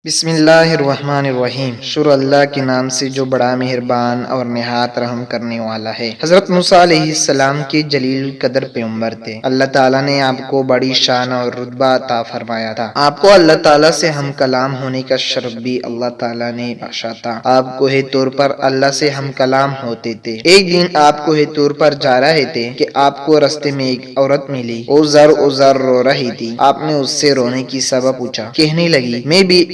بسم اللہ الرحمن الرحیم، شروع اللہ کے نام سے جو بڑا مہربان اور نہایت رحم کرنے والا ہے۔ حضرت موسیٰ علیہ السلام کے جلیل القدر پیغمبر تھے۔ اللہ تعالیٰ نے آپ کو بڑی شان اور رتبہ عطا فرمایا تھا۔ آپ کو اللہ تعالیٰ سے ہم کلام ہونے کا شرف بھی اللہ تعالیٰ نے بخشا تھا۔ آپ کوہ طور پر اللہ سے ہم کلام ہوتے تھے۔ ایک دن آپ کوہ طور پر جا رہے تھے کہ آپ کو رستے میں ایک عورت ملی۔ وہ زر رو رہی تھی۔ آپ نے اس سے رونے کی سبب پوچھا۔ کہنے لگی،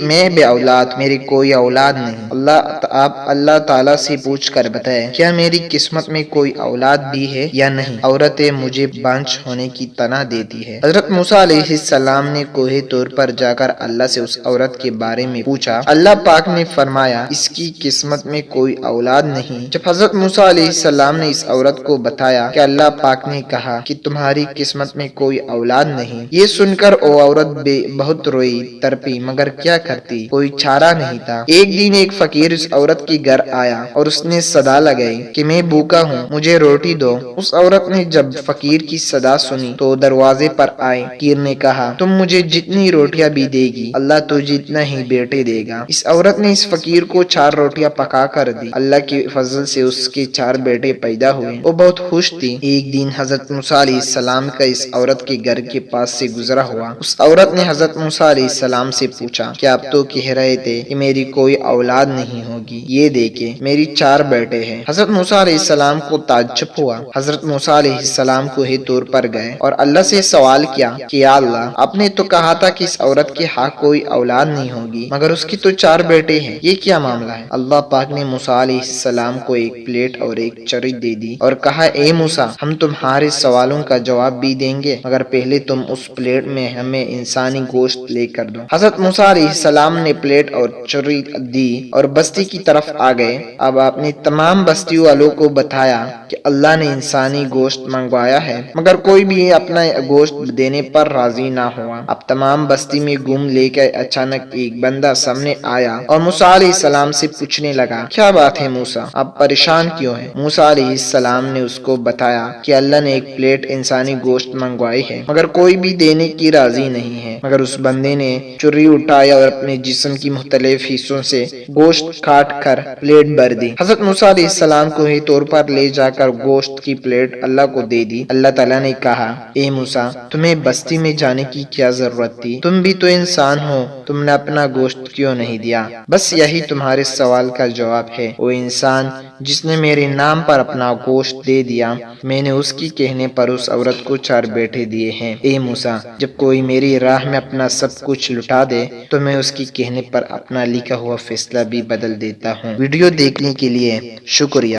میں بے اولاد، میری کوئی اولاد نہیں۔ آپ اللہ تعالیٰ سے پوچھ کر بتائیں، کیا میری قسمت میں کوئی اولاد بھی ہے یا نہیں؟ عورتیں مجھے بانجھ ہونے کی طعنہ دیتی ہے۔ حضرت موسیٰ علیہ السلام نے کوہ طور پر جا کر اللہ سے اس عورت کے بارے میں پوچھا۔ اللہ پاک نے فرمایا، اس کی قسمت میں کوئی اولاد نہیں۔ جب حضرت موسیٰ علیہ السلام نے اس عورت کو بتایا کہ اللہ پاک نے کہا کہ تمہاری قسمت میں کوئی اولاد نہیں، یہ سن کر وہ عورت بہت روئی تڑپی، مگر کیا کرتی، کوئی چارہ نہیں تھا۔ ایک دن ایک فقیر اس عورت کے گھر آیا اور اس نے صدا لگائی کہ میں بھوکا ہوں، مجھے روٹی دو۔ اس عورت نے جب فقیر کی صدا سنی تو دروازے پر آئی۔ فقیر نے کہا، تم مجھے جتنی روٹیاں بھی دے گی، اللہ تجھے اتنا ہی بیٹے دے گا۔ اس عورت نے اس فقیر کو 4 روٹیاں پکا کر دی۔ اللہ کے فضل سے اس کے 4 بیٹے پیدا ہوئے۔ وہ بہت خوش تھی۔ ایک دن حضرت موسیٰ علیہ السلام کا اس عورت کے گھر کے پاس سے گزرا ہوا۔ اس عورت نے حضرت موسیٰ علیہ السلام سے پوچھا کہ آپ تو کہہ رہے تھے کہ میری کوئی اولاد نہیں ہوگی، یہ دیکھیں میری 4 بیٹے ہیں۔ حضرت موسیٰ علیہ السلام کو تعجب ہوا۔ حضرت موسیٰ علیہ السلام کوہ طور پر گئے اور اللہ سے سوال کیا کہ یا اللہ، آپ نے تو کہا تھا کہ اس عورت کے ہاں کوئی اولاد نہیں ہوگی، مگر اس کی تو 4 بیٹے ہیں، یہ کیا معاملہ ہے؟ اللہ پاک نے موسیٰ علیہ السلام کو ایک پلیٹ اور ایک چرخ دے دی اور کہا، اے موسیٰ، ہم تمہارے سوالوں کا جواب بھی دیں گے، مگر پہلے تم اس پلیٹ میں ہمیں انسانی گوشت لے کر دو۔ حضرت موسیٰ علیہ السلام نے پلیٹ اور چرخ دی اور بستی کی طرف آ گئے۔ اب آپ نے تمام بستی والوں کو بتایا کہ اللہ نے انسانی گوشت منگوایا ہے، مگر کوئی بھی اپنا گوشت دینے پر راضی نہ ہوا۔ اب تمام بستی میں گھوم لے کے اچانک ایک بندہ سامنے آیا اور موسیٰ علیہ السلام سے پوچھنے لگا، کیا بات ہے موسیٰ، آپ پریشان کیوں ہیں؟ موسیٰ علیہ السلام نے اس کو بتایا کہ اللہ نے ایک پلیٹ انسانی گوشت منگوائی ہے، مگر کوئی بھی دینے کی راضی نہیں ہے۔ مگر اس بندے نے چرخ اٹھایا اور اپنے جسم کی مختلف حصوں سے گوشت کاٹ کر پلیٹ بھر دی۔ حضرت موسیٰ علیہ السلام کو ہی طور پر لے جا کر گوشت کی پلیٹ اللہ کو دے دی۔ اللہ تعالیٰ نے کہا، اے موسیٰ، تمہیں بستی میں جانے کی کیا ضرورت تھی؟ تم بھی تو انسان ہو، تم نے اپنا گوشت کیوں نہیں دیا؟ بس یہی تمہارے سوال کا جواب ہے۔ وہ انسان جس نے میرے نام پر اپنا گوشت دے دیا، میں نے اس کی کہنے پر اس عورت کو 4 بیٹے دیے ہیں۔ اے موسیٰ، جب کوئی میری راہ میں اپنا سب کچھ لٹا دے تو میں اس کی کہنے پر اپنا لکھا ہوا فیصلہ بھی بدل دیتا ہوں۔ ویڈیو دیکھنے کے لیے شکریہ۔